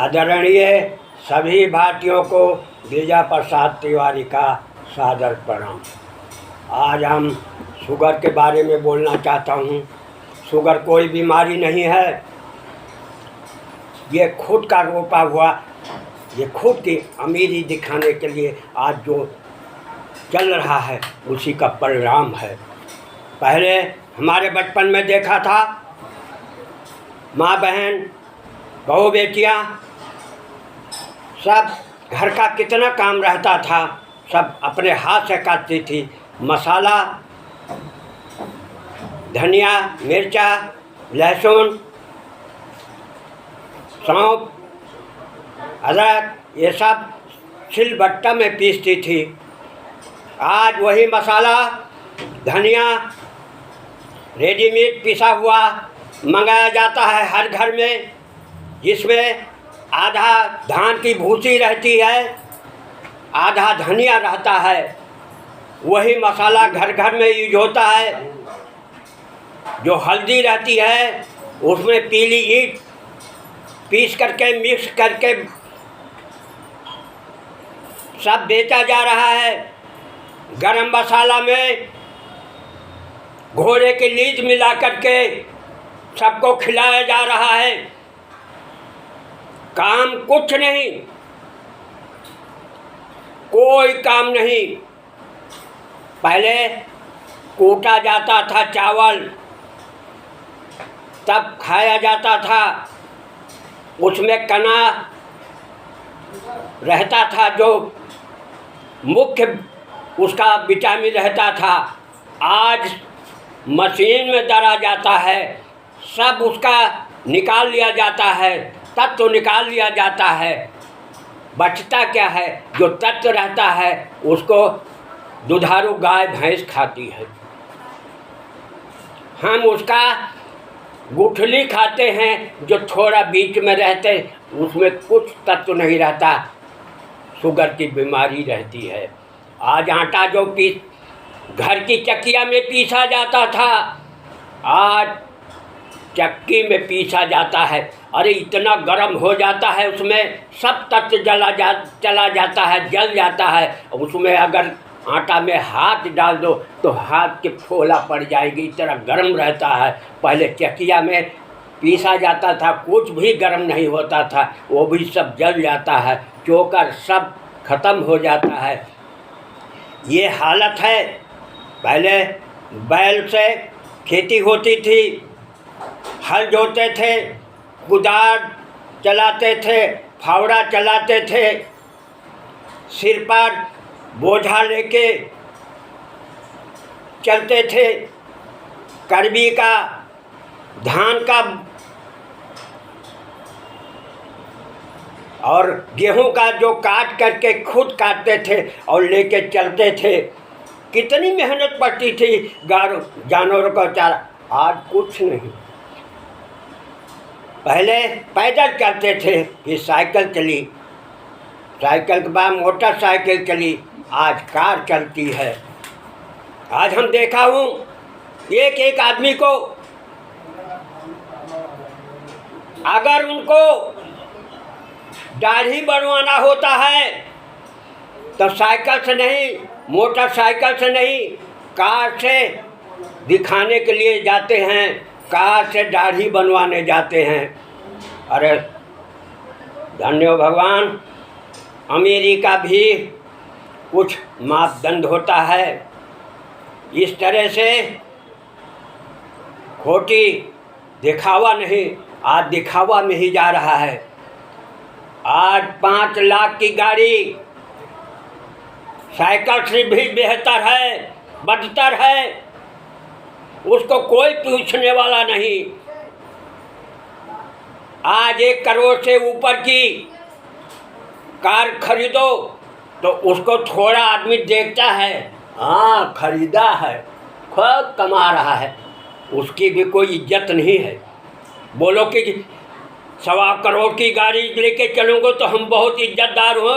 आदरणीय सभी भारतीयों को गिरिजा प्रसाद तिवारी का सादर प्रणाम। आज हम शुगर के बारे में बोलना चाहता हूँ। शुगर कोई बीमारी नहीं है, ये खुद का रोपा हुआ, ये खुद की अमीरी दिखाने के लिए आज जो चल रहा है उसी का परिणाम है। पहले हमारे बचपन में देखा था, माँ बहन बहू बेटियाँ सब घर का कितना काम रहता था, सब अपने हाथ से काटती थी। मसाला, धनिया, मिर्चा, लहसुन, सौंफ, अदरक, ये सब सिलबट्टा में पीसती थी। आज वही मसाला, धनिया रेडीमेड पिसा हुआ मंगाया जाता है हर घर में, जिसमें आधा धान की भूसी रहती है, आधा धनिया रहता है। वही मसाला घर घर में यूज होता है। जो हल्दी रहती है उसमें पीली ईंट पीस करके मिक्स करके सब बेचा जा रहा है। गरम मसाला में घोड़े की लीद मिला करके सबको खिलाया जा रहा है। काम कुछ नहीं, कोई काम नहीं। पहले कूटा जाता था चावल, तब खाया जाता था। उसमें कना रहता था जो मुख्य उसका विटामिन रहता था। आज मशीन में दरा जाता है, सब उसका निकाल लिया जाता है, तत्व तो निकाल लिया जाता है। बचता क्या है? जो तत्व रहता है उसको दुधारू गाय भैंस खाती है। हम उसका गुठली खाते हैं जो थोड़ा बीच में रहते, उसमें कुछ तत्व नहीं रहता, शुगर की बीमारी रहती है। आज आटा जो घर की चक्किया में पीसा जाता था, आज चक्की में पीसा जाता है। अरे इतना गर्म हो जाता है, उसमें सब तत्व चला जाता है, जल जाता है। उसमें अगर आटा में हाथ डाल दो तो हाथ के फोला पड़ जाएगी, इतना गर्म रहता है। पहले चक्किया में पीसा जाता था, कुछ भी गर्म नहीं होता था, वो भी सब जल जाता है, चोकर सब खत्म हो जाता है। ये हालत है। पहले बैल से खेती होती थी, हल जोते थे, कुदार चलाते थे, फावड़ा चलाते थे, सिर पर बोझा लेके चलते थे। करबी का, धान का और गेहूं का जो काट करके खुद काटते थे और लेके चलते थे। कितनी मेहनत पड़ती थी जानवरों का चारा। आज कुछ नहीं। पहले पैदल चलते थे, फिर साइकिल चली, साइकिल के बाद मोटरसाइकिल चली, आज कार चलती है। आज हम देखा हूँ एक एक आदमी को, अगर उनको दाढ़ी बनवाना होता है तो साइकिल से नहीं, मोटरसाइकिल से नहीं, कार से दिखाने के लिए जाते हैं, कार से दाढ़ी बनवाने जाते हैं। अरे धन्य हो भगवान, अमीरी का भी कुछ मापदंड होता है। इस तरह से खोटी दिखावा नहीं, आज दिखावा में ही जा रहा है। आज 5 लाख की गाड़ी साइकिल से भी बेहतर है, बदतर है, उसको कोई पूछने वाला नहीं। आज 1 करोड़ से ऊपर की कार खरीदो तो उसको थोड़ा आदमी देखता है, हाँ खरीदा है, खूब कमा रहा है, उसकी भी कोई इज्जत नहीं है। बोलो कि 1.25 करोड़ की गाड़ी लेके चलूँगा तो हम बहुत इज्जतदार हो,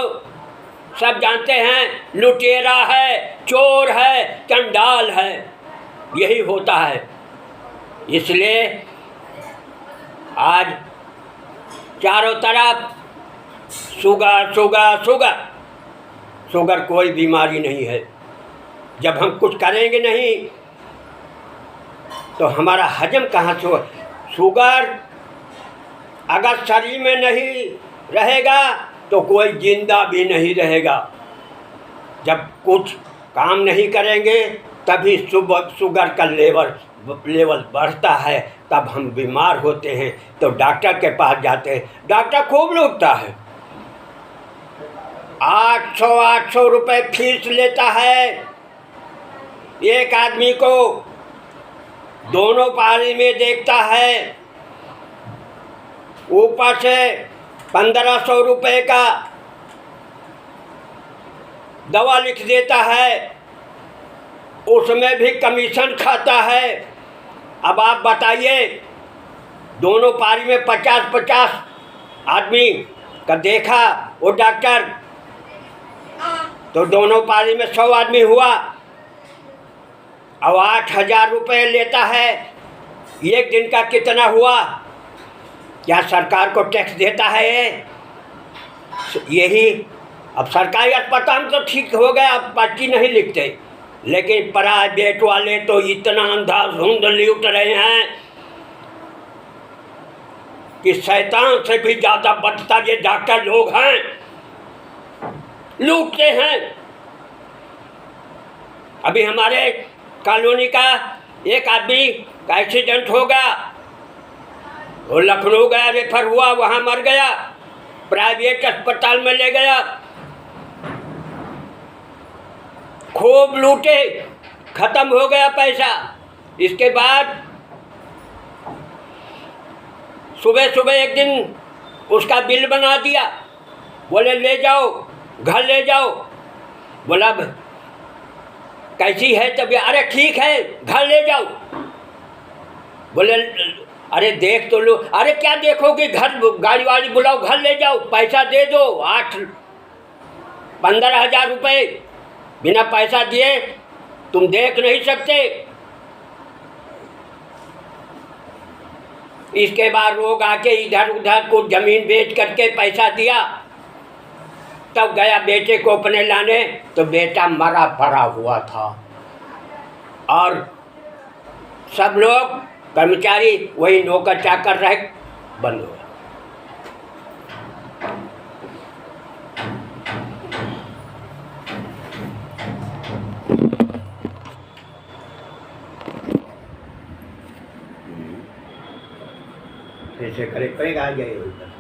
सब जानते हैं लुटेरा है, चोर है, चंडाल है, यही होता है। इसलिए आज चारों तरफ शुगर शुगर शुगर। शुगर कोई बीमारी नहीं है। जब हम कुछ करेंगे नहीं तो हमारा हजम कहाँ से हो। शुगर अगर शरीर में नहीं रहेगा तो कोई जिंदा भी नहीं रहेगा। जब कुछ काम नहीं करेंगे तभी शुगर का लेवल बढ़ता है, तब हम बीमार होते हैं तो डॉक्टर के पास जाते हैं। डॉक्टर खूब लूटता है, 800 रुपये फीस लेता है एक आदमी को, दोनों पारी में देखता है, ऊपर से 1500 रुपये का दवा लिख देता है, उसमें भी कमीशन खाता है। अब आप बताइए, दोनों पारी में 50-50 आदमी का देखा वो डॉक्टर, तो दोनों पारी में 100 आदमी हुआ। अब 8000 रुपये लेता है, एक दिन का कितना हुआ? क्या सरकार को टैक्स देता है यही? अब सरकारी अस्पताल तो ठीक हो गया, अब पर्ची नहीं लिखते, लेकिन प्राइवेट वाले तो इतना अंधाधुंध लूट रहे हैं कि शैतान से भी ज़्यादा बदतर ये डॉक्टर लोग हैं, लूटते हैं। अभी हमारे कॉलोनी का एक आदमी का एक्सीडेंट हो गया, वो लखनऊ गया, रेफर हुआ, वहाँ मर गया, प्राइवेट अस्पताल में ले गया, खूब लूटे, खत्म हो गया पैसा। इसके बाद सुबह सुबह एक दिन उसका बिल बना दिया, बोले ले जाओ घर ले जाओ। बोला कैसी है तबीयत? अरे ठीक है घर ले जाओ। बोले अरे देख तो लो। अरे क्या देखोगे, घर गाड़ी वाड़ी बुलाओ, घर ले जाओ, पैसा दे दो। 15,000 रुपये बिना पैसा दिए तुम देख नहीं सकते। इसके बाद लोग आके इधर उधर को जमीन बेच करके पैसा दिया, तब गया बेटे को अपने लाने, तो बेटा मरा पड़ा हुआ था और सब लोग कर्मचारी वही नौकर चाकर रह बंद हुआ। ऐसे करे पैग आ जाए उधर।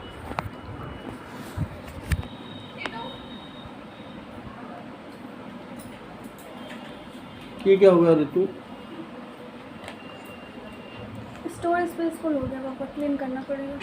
ये क्या हो गया ऋतु? स्टोर स्पेस फुल हो गया, पापा क्लीन करना पड़ेगा।